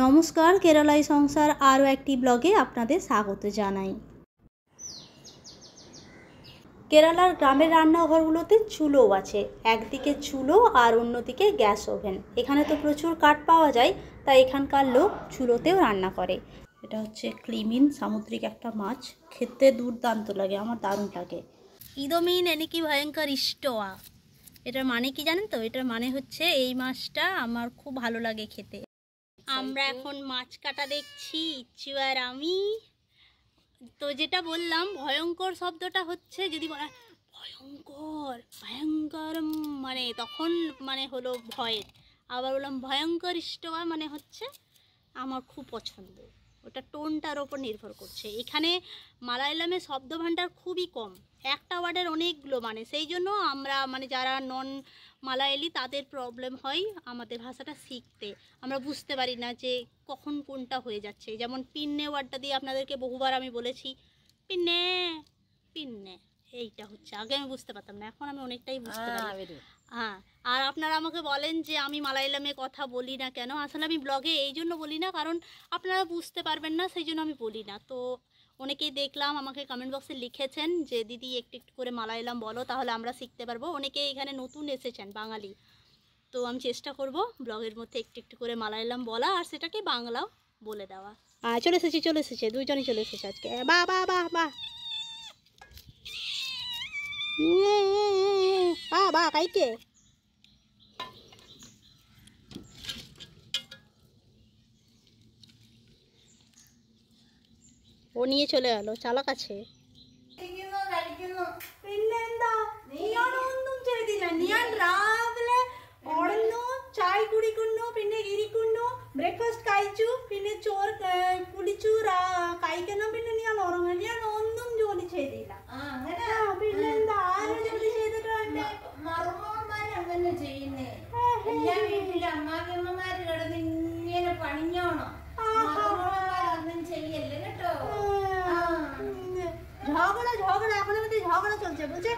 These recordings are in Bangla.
নমস্কার, কেরালাই সংসার আরও একটি ব্লগে আপনাদের স্বাগত জানাই। কেরালার গ্রামের রান্নাঘরগুলোতে চুলো আছে, একদিকে চুলো আর অন্যদিকে গ্যাস ওভেন। এখানে তো প্রচুর কাঠ পাওয়া যায়, তাই এখানকার লোক চুলোতেও রান্না করে। এটা হচ্ছে ক্লিমিন, সামুদ্রিক একটা মাছ, খেতে দুর্দান্ত লাগে, আমার দারুণ লাগে। ইদমিন এনেকি ভয়ঙ্কর ইষ্টয়া, এটার মানে কি জানেন তো? এটার মানে হচ্ছে এই মাছটা আমার খুব ভালো লাগে খেতে। আমরা এখন মাছ কাটা দেখছি, ইচ্ছু আর আমি। তো যেটা বললাম, ভয়ঙ্কর শব্দটা হচ্ছে যদি বলা ভয়ঙ্কর ভয়ঙ্কর মানে তখন মানে হলো ভয়ের। আবার বললাম ভয়ঙ্কর ইষ্টয়া মানে হচ্ছে আমার খুব পছন্দ। ওটা টোনটার ওপর নির্ভর করছে। এখানে মালায়ালামে শব্দ ভাণ্ডার খুবই কম, একটা ওয়ার্ডের অনেকগুলো মানে, সেই জন্য আমরা মানে যারা নন মালায়ালি তাদের প্রবলেম হয় আমাদের ভাষাটা শিখতে। আমরা বুঝতে পারি না যে কখন কোনটা হয়ে যাচ্ছে। যেমন পিন্নে ওয়ার্ডটা দিয়ে আপনাদেরকে বহুবার আমি বলেছি, পিন্নে পিন্নে, এইটা হচ্ছে আগে আমি বুঝতে পারতাম না, এখন আমি অনেকটাই বুঝতে পারি। হ্যাঁ, আর আপনারা আমাকে বলেন যে আমি মালায়ালামে কথা বলি না কেন। আসলে আমি ব্লগে এই জন্য বলি না, কারণ আপনারা বুঝতে পারবেন না, সেই জন্য আমি বলি না। তো অনেকেই দেখলাম আমাকে কমেন্ট বক্সে লিখেছেন যে দিদি একটু একটু করে মালায়ালাম বলো, তাহলে আমরা শিখতে পারবো। অনেকে এখানে নতুন এসেছেন বাঙালি, তো আমি চেষ্টা করব ব্লগের মধ্যে একটু একটু করে মালায়ালাম বলা আর সেটাকে বাংলাও বলে দেওয়া। চলে এসেছে দুইজনই চলে এসেছে আজকে। বাহ বাহ বাহ বাহ বাহ বাহ, কাইকে ও নিয়ে চলে গেল, চালাক আছে। ചായ കുടിക്കുന്നു, പിന്നെ ഇരിക്കുന്നു, ബ്രേക്ക്ഫാസ്റ്റ് കഴിച്ചു, പിന്നെ ചോറ് കുളിച്ചു, കഴിക്കുന്നു, പിന്നെ ഞാൻ ഉറങ്ങും. ഞാൻ ഒന്നും ജോലി ചെയ്തില്ല. പിന്നെന്താ, ആരും ജോലി ചെയ്തിട്ടുണ്ട്? അങ്ങനെ ചെയ്യുന്നേ എല്ലാ വീട്ടിലും അമ്മാവിയമ്മമാര് കിടന്ന് ഇങ്ങനെ പണിഞ്ഞോണോ? ഒന്നും ചെയ്യല്ലേ കേട്ടോ. ঝগড়া ঝগড়া এখন আমাদের ঝগড়া চলছে, বুঝছে?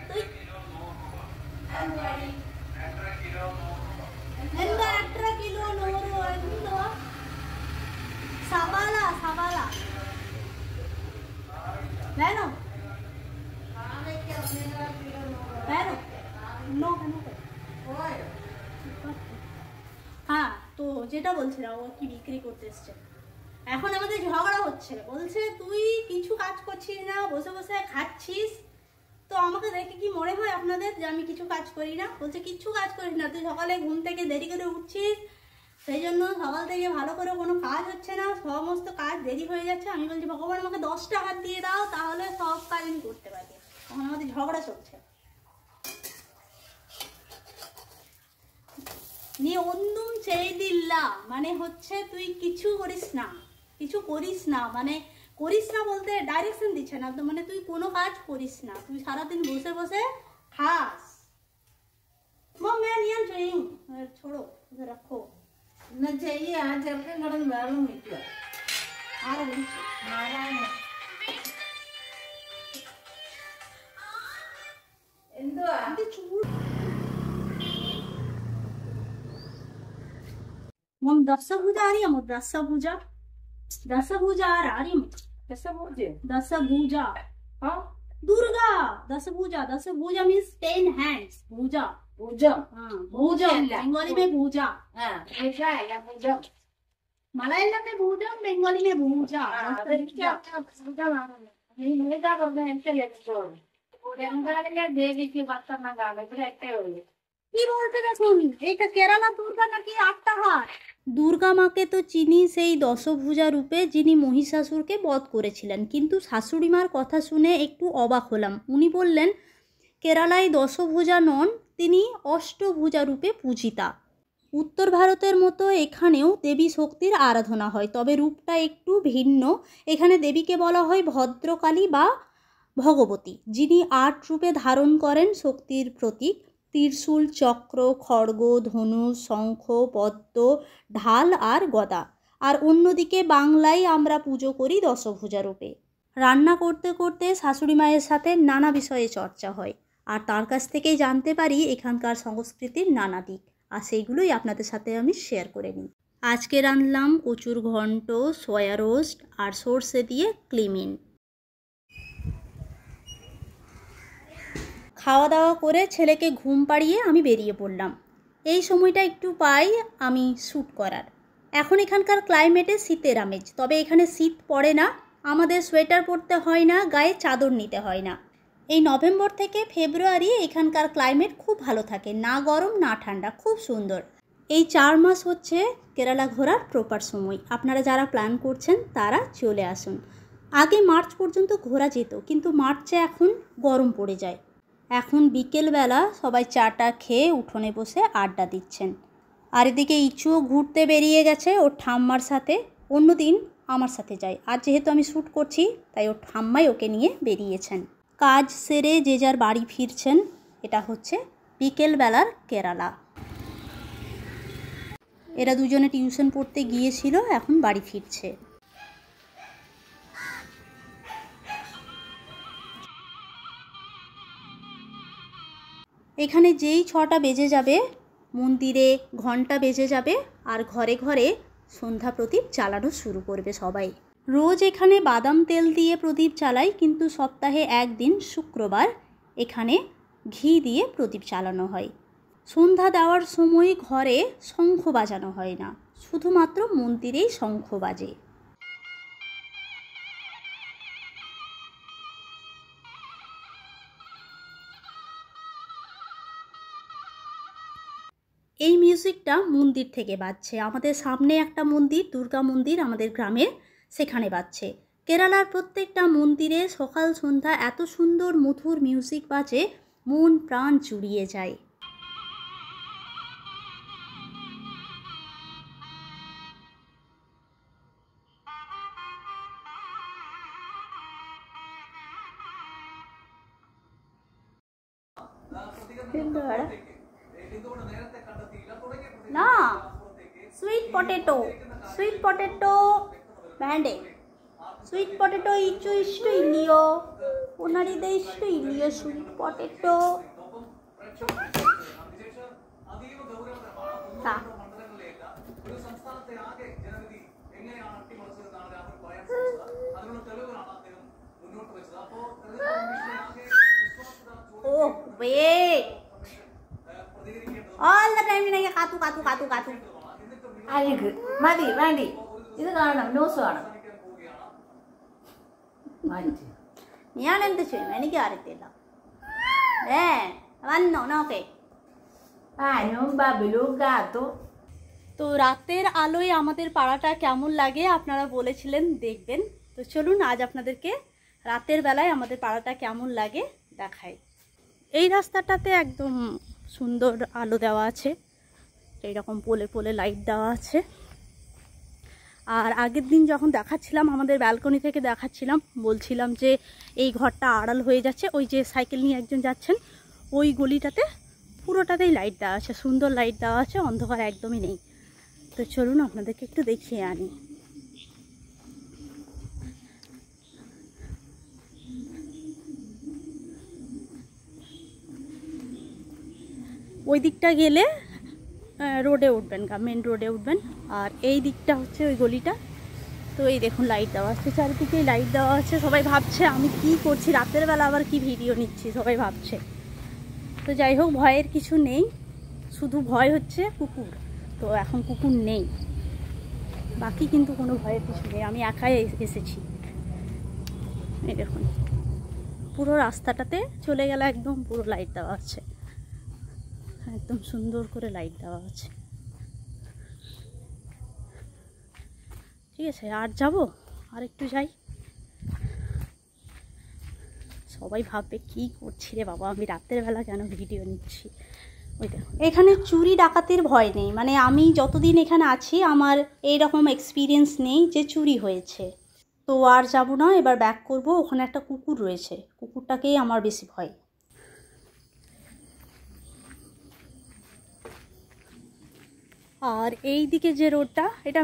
তুই എന്താ 8 കിലോ 100 എന്തോ സവാള വേണോ വേണോ? হ্যাঁ, তো যেটা বলছিলাম, ও কি বিক্রি করতে এসছে। এখন আমাদের ঝগড়া হচ্ছে, বলছে তুই কিছু কাজ করছিস না, বসে বসে খাচ্ছিস। তো আমাকে দেখে কি মনে হয় আপনাদের যে আমি কিছু কাজ করি না? বলছে কিচ্ছু কাজ করিস না, তুই সকালে ঘুম থেকে দেরি করে উঠছিস, সেই জন্য সকাল থেকে ভালো করে কোনো কাজ হচ্ছে না, সমস্ত কাজ দেরি হয়ে যাচ্ছে। আমি বলছি ভগবান আমাকে 10টা হাত দিয়ে দাও, তাহলে সব কাজ আমি করতে পারি। তখন আমাদের ঝগড়া চলছে নিয়ে অন্যম চেয়েদিল্লা মানে হচ্ছে তুই কিছু করিস না, মানে করিস না বলতে ডাইরেকশন দিচ্ছে না, তো মানে তুই কোনো কাজ করিস না, তুই সারাদিন বসে বসে খাস। ছোড়ো রাখো എന്നാ ചെയ്യ, ആ ചെറുക്കൻ കിടന്ന് വെള്ളം വയ്ക്കുക. ആരെ വിളിച്ചു? എന്തുവാ दशभुजा आ रही है, दशभुजा आ रही है। Dashabhuja Durga, Dashabhuja means 10 hands. भुजा बंगाली में भुजा, मलयालम में भुजा, बंगाली में भुजा। কি বলতে দেখুন, এটা কেরালা দুর্গা নাকি 8টা হাত। দুর্গা মাকে তো চিনি সেই দশভুজা রূপে, যিনি মহিষাসুরকে বধ করেছিলেন। কিন্তু শাশুড়ি মার কথা শুনে একটু অবাক হলাম। উনি বললেন কেরালায় দশভুজা নন, তিনি অষ্টভুজা রূপে পূজিতা। উত্তর ভারতের মতো এখানেও দেবী শক্তির আরাধনা হয়, তবে রূপটা একটু ভিন্ন। এখানে দেবীকে বলা হয় ভদ্রকালী বা ভগবতী, যিনি 8 রূপে ধারণ করেন শক্তির প্রতীক। ত্রিশূল, চক্র, খড়গ, ধনুষ, শঙ্খ, পদ্ম, ঢাল আর গদা। আর অন্যদিকে বাংলায় আমরা পুজো করি দশভুজা রূপে। রান্না করতে করতে শাশুড়ি মায়ের সাথে নানা বিষয়ে চর্চা হয়, আর তার কাছ থেকেই জানতে পারি এখানকার সংস্কৃতির নানা দিক, আর সেইগুলোই আপনাদের সাথে আমি শেয়ার করে নিই। আজকে রাঁধলাম কচুর ঘন্ট, সয়া রোস্ট আর সর্ষে দিয়ে ক্লিমিন। খাওয়া দাওয়া করে ছেলেকে ঘুম পাড়িয়ে আমি বেরিয়ে পড়লাম। এই সময়টা একটু পাই আমি শ্যুট করার। এখন এখানকার ক্লাইমেটে শীতের আমেজ, তবে এখানে শীত পড়ে না, আমাদের সোয়েটার পরতে হয় না, গায়ে চাদর নিতে হয় না। এই নভেম্বর থেকে ফেব্রুয়ারি এখানকার ক্লাইমেট খুব ভালো থাকে, না গরম না ঠান্ডা, খুব সুন্দর। এই 4 মাস হচ্ছে কেরালা ঘোরার প্রপার সময়। আপনারা যারা প্ল্যান করছেন তারা চলে আসুন। আগে মার্চ পর্যন্ত ঘোরা যেত, কিন্তু মার্চে এখন গরম পড়ে যায়। এখন বিকেলবেলা সবাই চাটা খেয়ে উঠোনে বসে আড্ডা দিচ্ছেন। আর এদিকে ইচুও ঘুরতে বেরিয়ে গেছে ওর ঠাম্মার সাথে। অন্যদিন আমার সাথে যায়, আর যেহেতু আমি শ্যুট করছি তাই ওর ঠাম্মাই ওকে নিয়ে বেরিয়েছেন। কাজ সেরে যে যার বাড়ি ফিরছেন। এটা হচ্ছে বিকেলবেলার কেরালা। এরা দুজনে টিউশন পড়তে গিয়েছিল, এখন বাড়ি ফিরছে। এখানে যেই 6টা বেজে যাবে মন্দিরে ঘন্টা বেজে যাবে, আর ঘরে ঘরে সন্ধ্যা প্রদীপ জ্বালানো শুরু করবে সবাই। রোজ এখানে বাদাম তেল দিয়ে প্রদীপ জ্বালাই, কিন্তু সপ্তাহে একদিন শুক্রবার এখানে ঘি দিয়ে প্রদীপ জ্বালানো হয়। সন্ধ্যা দেওয়ার সময় ঘরে শঙ্খ বাজানো হয় না, শুধুমাত্র মন্দিরেই শঙ্খ বাজে। এই মিউজিকটা মন্দির থেকে বাজছে। আমাদের সামনে একটা মন্দির, দুর্গা মন্দির আমাদের গ্রামের, সেখানে বাজছে। কেরালার প্রত্যেকটা মন্দিরে সকাল সন্ধ্যা এত সুন্দর মধুর মিউজিক বাজে, মন প্রাণ জুড়িয়ে যায়। না, সুইট পটেটো, সুইট পটেটো വേണ്ടേ? സ്വീറ്റ് പൊട്ടറ്റോ ഇച്ചു ഇഷ്ടമില്ലയോ? ഉണ്ണാടിയുടെ ഇഷ്ടമില്ലയോ sweet potato? Oh wait, all the time ഇങ്ങനെ കാത്തു കാത്തു കാത്തു കാത്തു. അഴുക് മതി വേണ്ടി. ഇത് കാണണം, ന്യൂസ് കാണണം. ഞാൻ എന്ത് ചെയ്യും, എനിക്ക് അറിയത്തില്ല. വന്നോ നോക്കേ. তো রাতের আলোয় আমাদের পাড়াটা কেমন লাগে আপনারা বলেছিলেন দেখবেন। তো চলুন আজ আপনাদেরকে রাতের বেলায় আমাদের পাড়াটা কেমন লাগে দেখাই। এই রাস্তাটাতে একদম সুন্দর আলো দেওয়া আছে, এইরকম পোলে পোলে লাইট দেওয়া আছে। আর আগের দিন যখন দেখাচ্ছিলাম, আমাদের ব্যালকনি থেকে দেখাচ্ছিলাম, বলছিলাম যে এই ঘরটা আড়াল হয়ে যাচ্ছে। ওই যে সাইকেল নিয়ে একজন যাচ্ছেন, ওই গলিটাতে পুরোটাতেই লাইট দেওয়া আছে, সুন্দর লাইট দেওয়া আছে, অন্ধকার একদমই নেই। তো চলুন আপনাদেরকে একটু দেখিয়ে আনি। ওই দিকটা গেলে রোডে উঠবেন, মেন রোডে উঠবেন। আর এই দিকটা হচ্ছে ওই গলিটা। তো এই দেখুন লাইট দেওয়া আছে, চারিদিকেই লাইট দেওয়া আছে। সবাই ভাবছে আমি কি করছি রাতের বেলা, আবার কি ভিডিও নিচ্ছি, সবাই ভাবছে। তো যাই হোক, ভয়ের কিছু নেই, শুধু ভয় হচ্ছে কুকুর। তো এখন কুকুর নেই, বাকি কিন্তু কোনো ভয়ের কিছু নেই। আমি একাই এসেছি। এই দেখুন পুরো রাস্তাটাতে চলে গেলে একদম পুরো লাইট দেওয়া আছে, একদম সুন্দর করে লাইট দেওয়া আছে। ঠিক আছে, আর যাব, আর একটু যাই। সবাই ভাববে কি করছি রে বাবা, আমি রাতের বেলা কেন ভিডিও নিচ্ছি। ওই দেখো, এখানে চুরি ডাকাতির ভয় নেই, মানে আমি যতদিন এখানে আছি আমার এইরকম এক্সপিরিয়েন্স নেই যে চুরি হয়েছে। তো আর যাব না, এবার ব্যাক করব। ওখানে একটা কুকুর রয়েছে, কুকুরটাকেই আমার বেশি ভয়। আর এই দিকে যে রোডটা, এটা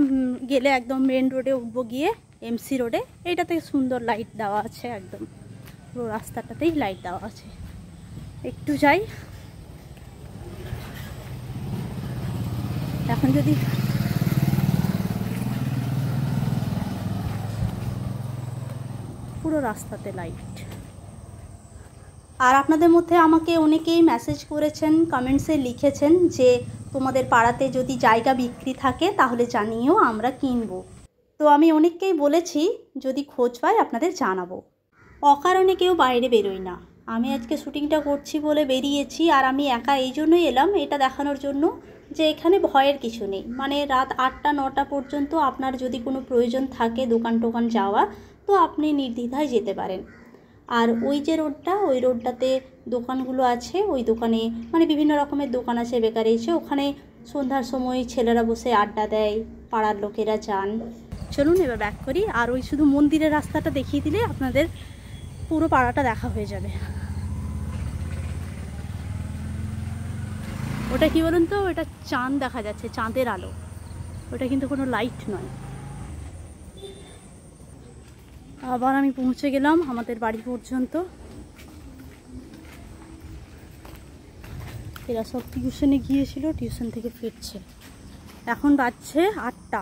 গেলে একদম মেন রোডে উঠবো, গিয়ে এমসি রোডে। এইটাতে সুন্দর লাইট দেওয়া আছে, একদম পুরো রাস্তাটাতেই লাইট দেওয়া আছে। একটু যাই, এখন যদি পুরো রাস্তাতে লাইট। আর আপনাদের মধ্যে আমাকে অনেকেই মেসেজ করেছেন, কমেন্টসে লিখেছেন যে তোমাদের পাড়াতে যদি জায়গা বিক্রি থাকে তাহলে জানিও, আমরা কিনবো। তো আমি অনেককেই বলেছি যদি খোঁজ পাই আপনাদের জানাবো। অকারণে কেউ বাইরে বেরোই না। আমি আজকে শ্যুটিংটা করছি বলে বেরিয়েছি, আর আমি একা এই জন্যই এলাম এটা দেখানোর জন্য যে এখানে ভয়ের কিছু নেই। মানে রাত 8টা 9টা পর্যন্ত আপনার যদি কোনো প্রয়োজন থাকে দোকান টোকান যাওয়া, তো আপনি নির্দ্বিধায় যেতে পারেন। আর ওই যে রোডটা, ওই রোডটাতে দোকানগুলো আছে, ওই দোকানে মানে বিভিন্ন রকমের দোকান আছে বেকারি আছে, ওখানে সন্ধ্যার সময় ছেলেরা বসে আড্ডা দেয়, পাড়ার লোকেরা যান। চলুন এবার ব্যাক করি। আর ওই শুধু মন্দিরের রাস্তাটা দেখিয়ে দিলে আপনাদের পুরো পাড়াটা দেখা হয়ে যাবে। ওটা কি বলুন তো, ওটা চাঁদ দেখা যাচ্ছে, চাঁদের আলো, ওটা কিন্তু কোনো লাইট নয়। আবার আমি পৌঁছে গেলাম আমাদের বাড়ি পর্যন্ত। এরা সব টিউশনে গিয়েছিল, টিউশন থেকে ফিরছে। এখন বাজছে 8টা।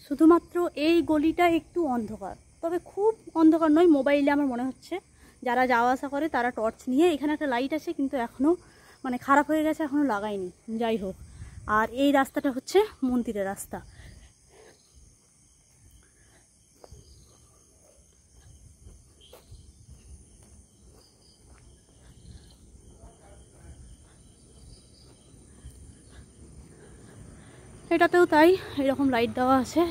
শুধুমাত্র এই গলিটা একটু অন্ধকার, তবে খুব অন্ধকার নয়। মোবাইলে আমার মনে হচ্ছে যারা যাওয়া আসা করে তারা টর্চ নিয়ে, এখানে একটা লাইট আছে কিন্তু এখনও মানে খারাপ হয়ে গেছে, এখনও লাগায়নি। যাই হোক, আর এই রাস্তাটা হচ্ছে মন্দিরের রাস্তা। এটাতেও তাই, এরকম লাইট দেওয়া আছে।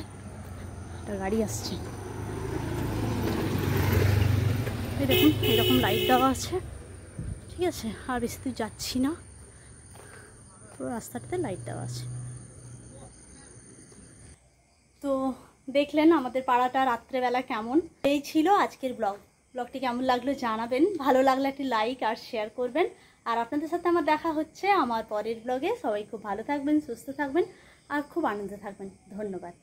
একটা গাড়ি আসছে, এই দেখুন এরকম লাইট দেওয়া আছে। ঠিক আছে, আর বেশি দূর যাচ্ছি না, পুরো রাস্তাটাতে লাইট দেওয়া আছে। তো দেখলেন আমাদের পাড়াটা রাত্রেবেলা কেমন। এই ছিল আজকের ব্লগটি কেমন লাগলো জানাবেন। ভালো লাগলে একটি লাইক আর শেয়ার করবেন। আর আপনাদের সাথে আমার দেখা হচ্ছে আমার পরের ব্লগে। সবাই খুব ভালো থাকবেন, সুস্থ থাকবেন আর খুব আনন্দে থাকবেন। ধন্যবাদ।